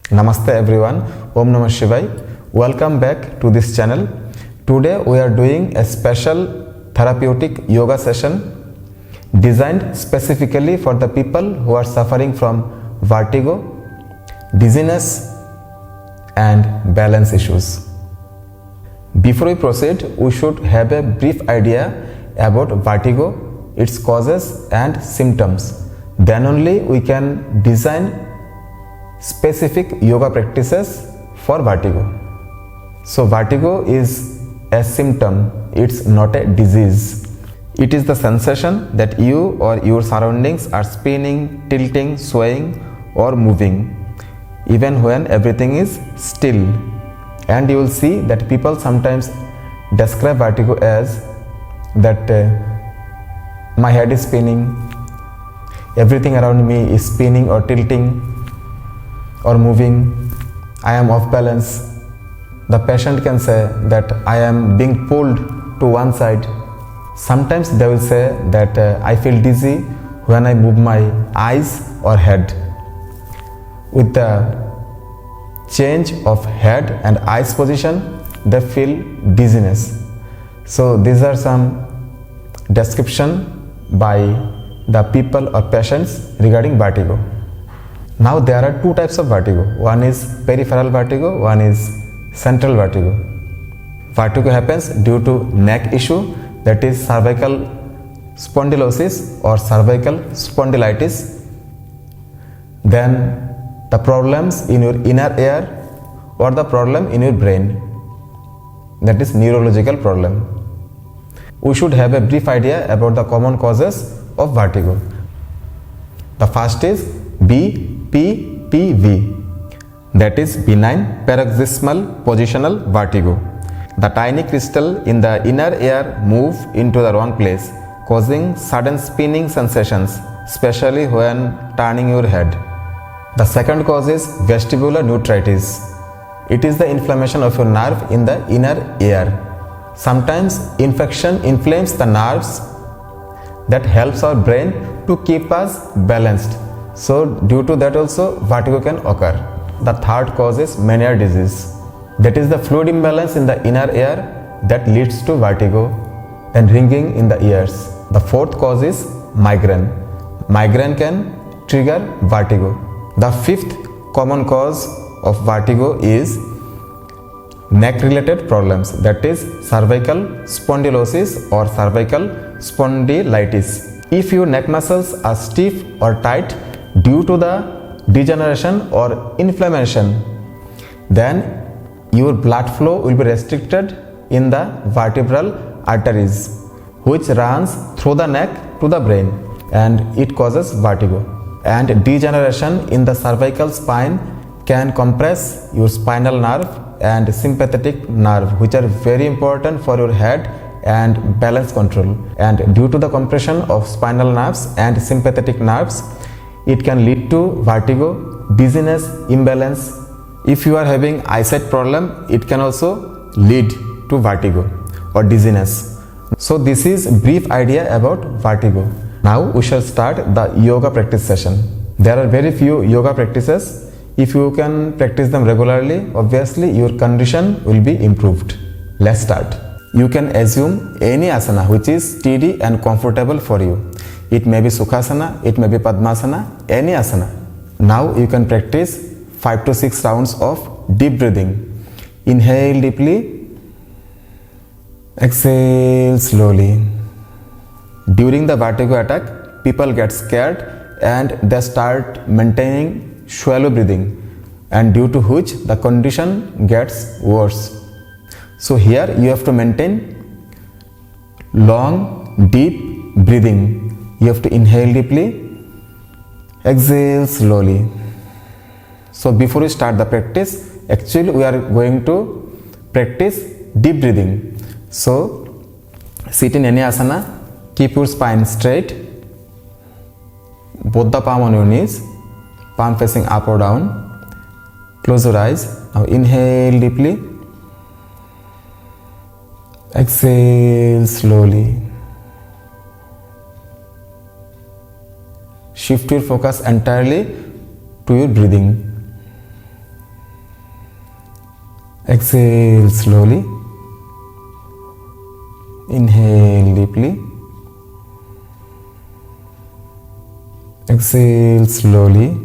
Namaste everyone, Om Namah Shivaya. Welcome back to this channel. Today we are doing a special therapeutic yoga session designed specifically for the people who are suffering from vertigo, dizziness and balance issues. Before we proceed, we should have a brief idea about vertigo, its causes and symptoms. Then only we can design specific yoga practices for vertigo. So vertigo is a symptom, it's not a disease. It is the sensation that you or your surroundings are spinning, tilting, swaying or moving even when everything is still. And you will see that people sometimes describe vertigo as that my head is spinning, everything around me is spinning or tilting or moving, I am off balance. The patient can say that I am being pulled to one side. Sometimes they will say that I feel dizzy when I move my eyes or head. With the change of head and eyes position, they feel dizziness. So these are some description by the people or patients regarding vertigo. Now there are two types of vertigo. One is peripheral vertigo, one is central vertigo. Vertigo happens due to neck issue, that is cervical spondylosis or cervical spondylitis. Then the problems in your inner ear or the problem in your brain, that is neurological problem. We should have a brief idea about the common causes of vertigo. The first is BPPV, that is benign paroxysmal positional vertigo. The tiny crystal in the inner ear move into the wrong place, causing sudden spinning sensations, especially when turning your head. The second cause is vestibular neuritis. It is the inflammation of your nerve in the inner ear. Sometimes infection inflames the nerves that helps our brain to keep us balanced. So due to that also vertigo can occur. The third cause is Meniere's disease. That is the fluid imbalance in the inner ear that leads to vertigo and ringing in the ears. The fourth cause is migraine. Migraine can trigger vertigo. The fifth common cause of vertigo is neck related problems, that is cervical spondylosis or cervical spondylitis. If your neck muscles are stiff or tight due to the degeneration or inflammation, then your blood flow will be restricted in the vertebral arteries which runs through the neck to the brain, and it causes vertigo. And degeneration in the cervical spine can compress your spinal nerve and sympathetic nerve, which are very important for your head and balance control. And due to the compression of spinal nerves and sympathetic nerves, it can lead to vertigo, dizziness, imbalance. If you are having eyesight problem, it can also lead to vertigo or dizziness. So this is brief idea about vertigo. Now we shall start the yoga practice session. There are very few yoga practices. If you can practice them regularly, obviously your condition will be improved. Let's start. You can assume any asana which is steady and comfortable for you. It may be Sukhasana, it may be Padmasana, any asana. Now you can practice 5 to 6 rounds of deep breathing. Inhale deeply, exhale slowly. During the vertigo attack, people get scared and they start maintaining shallow breathing, and due to which the condition gets worse. So here you have to maintain long, deep breathing. You have to inhale deeply, exhale slowly. So before we start the practice, actually we are going to practice deep breathing. So sit in any asana. Keep your spine straight, both the palm on your knees, palm facing up or down. Close your eyes. Now inhale deeply, exhale slowly. Shift your focus entirely to your breathing. Exhale slowly. Inhale deeply. Exhale slowly.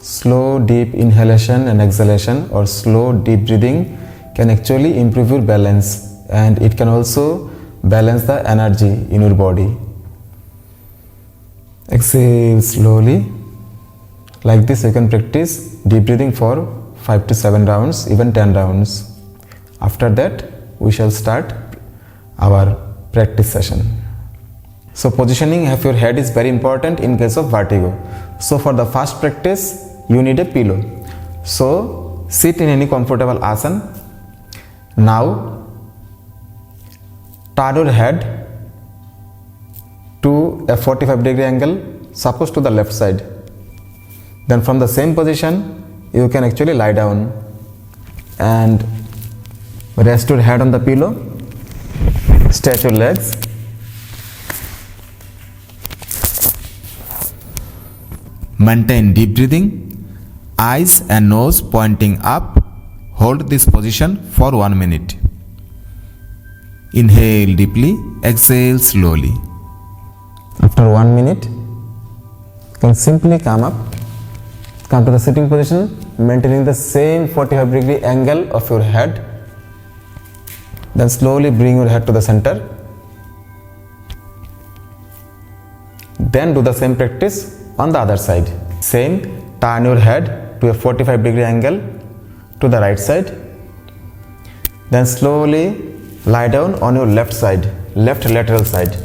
Slow deep inhalation and exhalation or slow deep breathing can actually improve your balance, and it can also balance the energy in your body. Exhale slowly. Like this you can practice deep breathing for 5 to 7 rounds, even 10 rounds. After that we shall start our practice session. So positioning of your head is very important in case of vertigo. So for the first practice you need a pillow. So sit in any comfortable asana. Now turn your head to a 45-degree angle, suppose to the left side. Then from the same position you can actually lie down and rest your head on the pillow. Stretch your legs. Maintain deep breathing. Eyes and nose pointing up. Hold this position for 1 minute. Inhale deeply. Exhale slowly. After 1 minute, you can simply come up. Come to the sitting position, maintaining the same 45-degree angle of your head. Then slowly bring your head to the center. Then do the same practice on the other side. Same, turn your head to a 45-degree angle to the right side. Then slowly lie down on your left side, left lateral side.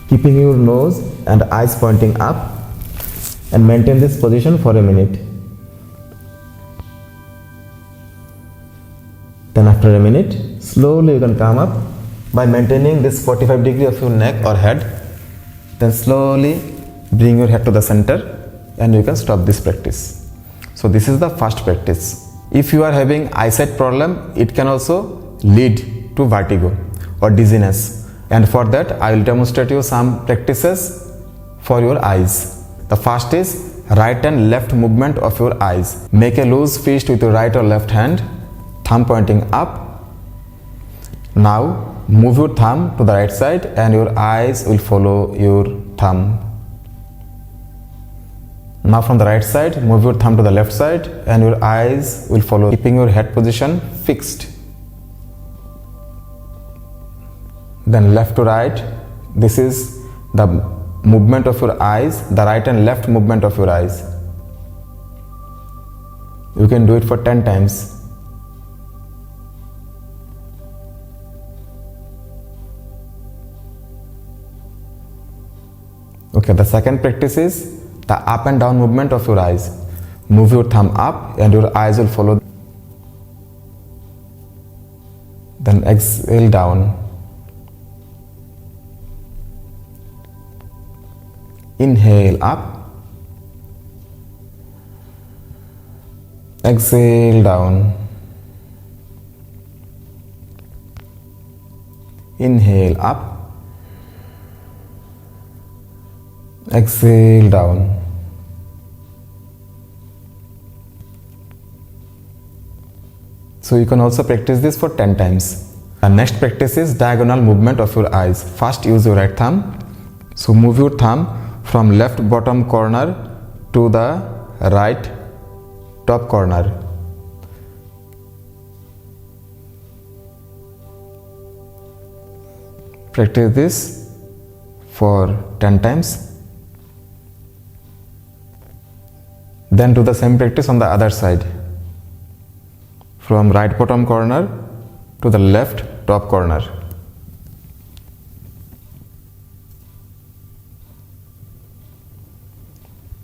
Keeping your nose and eyes pointing up, and maintain this position for a minute. Then after a minute, slowly you can come up by maintaining this 45 degree of your neck or head. Then slowly bring your head to the center and you can stop this practice. So this is the first practice. If you are having eyesight problem, it can also lead to vertigo or dizziness. And for that I will demonstrate you some practices for your eyes. The first is right and left movement of your eyes. Make a loose fist with your right or left hand, thumb pointing up. Now move your thumb to the right side and your eyes will follow your thumb. Now from the right side, move your thumb to the left side and your eyes will follow, keeping your head position fixed. Then left to right, this is the movement of your eyes, the right and left movement of your eyes. You can do it for 10 times. Okay, the second practice is the up and down movement of your eyes. Move your thumb up and your eyes will follow. Then exhale down. Inhale up. Exhale down. Inhale up. Exhale down. So you can also practice this for 10 times. The next practice is diagonal movement of your eyes. First use your right thumb. So move your thumb from left bottom corner to the right top corner. Practice this for 10 times. Then do the same practice on the other side. From right bottom corner to the left top corner.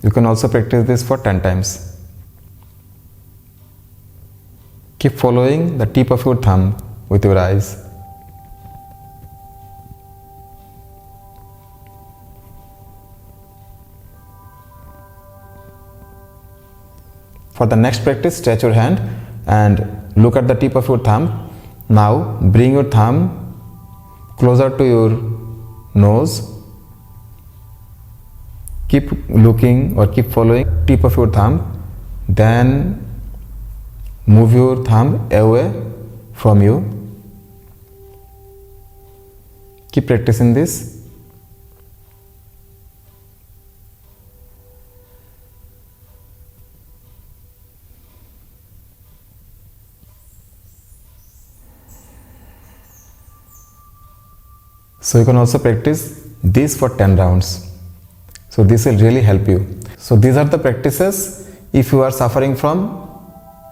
You can also practice this for 10 times. Keep following the tip of your thumb with your eyes. For the next practice, stretch your hand and look at the tip of your thumb. Now bring your thumb closer to your nose. Keep looking or keep following tip of your thumb. Then move your thumb away from you. Keep practicing this. So you can also practice this for 10 rounds. So this will really help you. So these are the practices if you are suffering from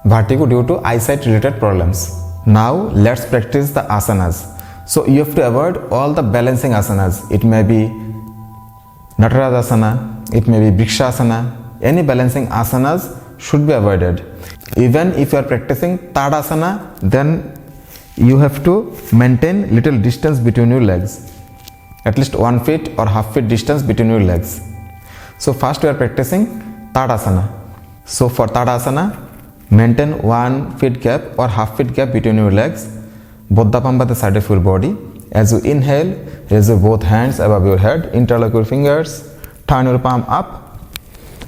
vertigo due to eyesight related problems. Now let's practice the asanas. So you have to avoid all the balancing asanas. It may be Natarajasana, it may be Brikshasana. Any balancing asanas should be avoided. Even if you are practicing Tadasana, then you have to maintain little distance between your legs, at least 1 feet or half feet distance between your legs. So first we are practicing Tadasana. So for Tadasana, maintain 1 feet gap or half feet gap between your legs, both the palm by the side of your body. As you inhale, raise your both hands above your head, interlock your fingers, turn your palm up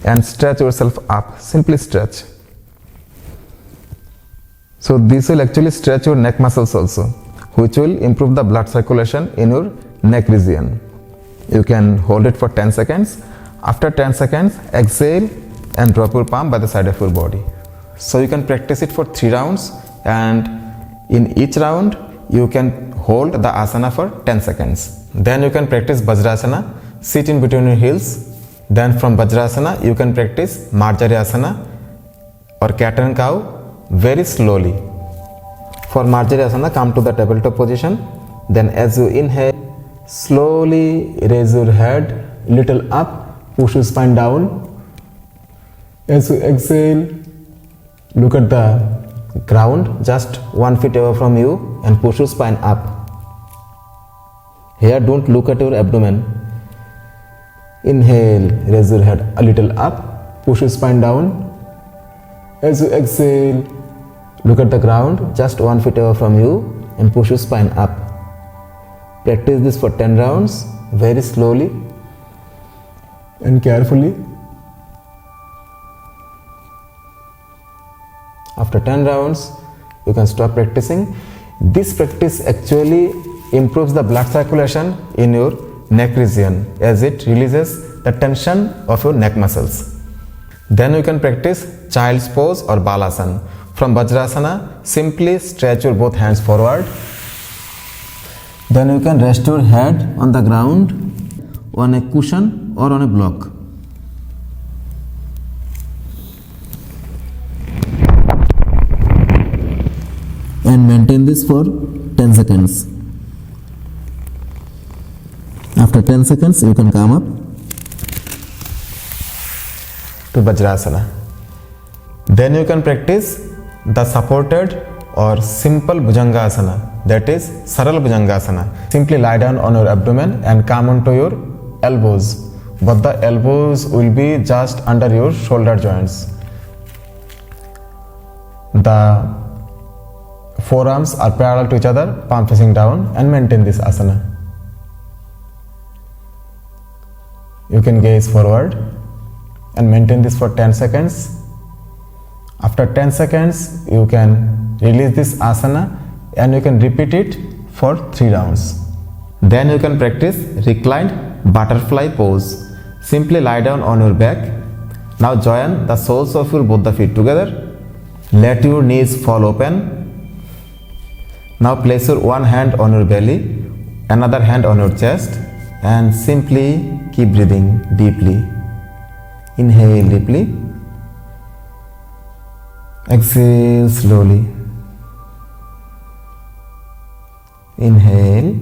and stretch yourself up. Simply stretch. So this will actually stretch your neck muscles also, which will improve the blood circulation in your neck region. You can hold it for 10 seconds. After 10 seconds, exhale and drop your palm by the side of your body. So you can practice it for 3 rounds, and in each round you can hold the asana for 10 seconds. Then you can practice Vajrasana, sit in between your heels. Then from Vajrasana you can practice Marjarasana or cat and cow very slowly. For Marjarasana, come to the tabletop position. Then as you inhale, slowly raise your head little up, push your spine down. As you exhale, look at the ground just 1 foot away from you and push your spine up. Here don't look at your abdomen. Inhale, raise your head a little up, push your spine down. As you exhale, look at the ground just 1 foot away from you and push your spine up. Practice this for 10 rounds very slowly and carefully. After 10 rounds, you can stop practicing. This practice actually improves the blood circulation in your neck region as it releases the tension of your neck muscles. Then you can practice child's pose or balasana. From Vajrasana, simply stretch your both hands forward. Then you can rest your head on the ground, on a cushion or on a block. And maintain this for 10 seconds. After 10 seconds, you can come up to Vajrasana. Then you can practice the supported or simple Bhujangasana, that is Saral Bhujangasana. Simply lie down on your abdomen and come onto your elbows, but the elbows will be just under your shoulder joints. The forearms are parallel to each other, palm facing down, and maintain this asana. You can gaze forward and maintain this for 10 seconds. After 10 seconds, you can release this asana and you can repeat it for 3 rounds. Then you can practice reclined butterfly pose. Simply lie down on your back. Now join the soles of your both the feet together. Let your knees fall open. Now place your one hand on your belly, another hand on your chest, and simply keep breathing deeply. Inhale deeply. Exhale slowly. Inhale.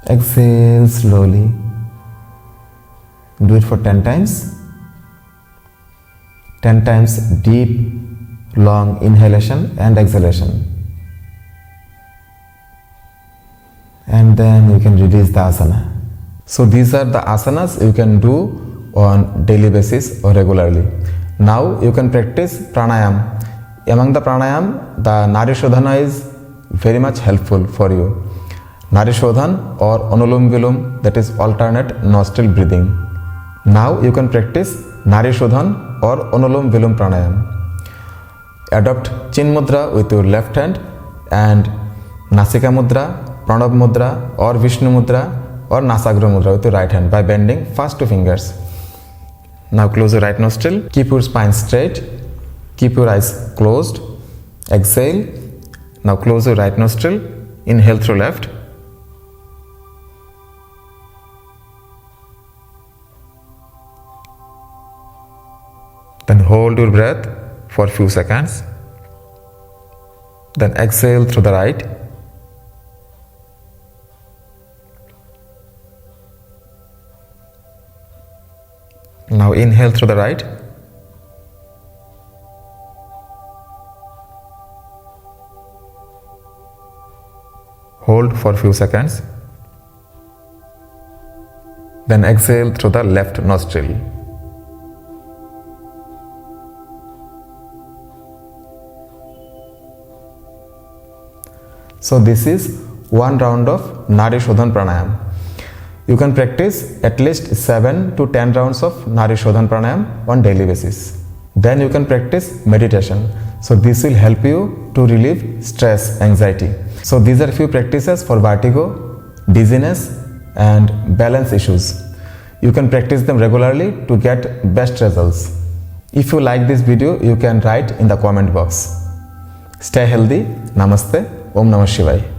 Exhale slowly. Do it for 10 times. 10 times deep, long inhalation and exhalation. And then you can release the asana. So these are the asanas you can do on daily basis or regularly. Now you can practice pranayam. Among the pranayam, the Nari Shodhana is very much helpful for you. Nari Shodhan or Anulom Vilom, that is alternate nostril breathing. Now you can practice Nari Shodhan or Anulom Vilom Pranayam. Adopt Chin Mudra with your left hand and Nasika Mudra, Pranab Mudra or Vishnu Mudra or Nasagra Mudra with your right hand by bending first two fingers. Now close your right nostril, keep your spine straight, keep your eyes closed, exhale. Now close your right nostril, inhale through left. Then hold your breath for a few seconds. Then exhale through the right. Now inhale through the right. Hold for a few seconds. Then exhale through the left nostril. So this is one round of Nari Shodhan Pranayam. You can practice at least 7 to 10 rounds of Nari Shodhan Pranayam on daily basis. Then you can practice meditation. So this will help you to relieve stress, anxiety. So these are few practices for vertigo, dizziness and balance issues. You can practice them regularly to get best results. If you like this video, you can write in the comment box. Stay healthy. Namaste. Om Namah Shivaya.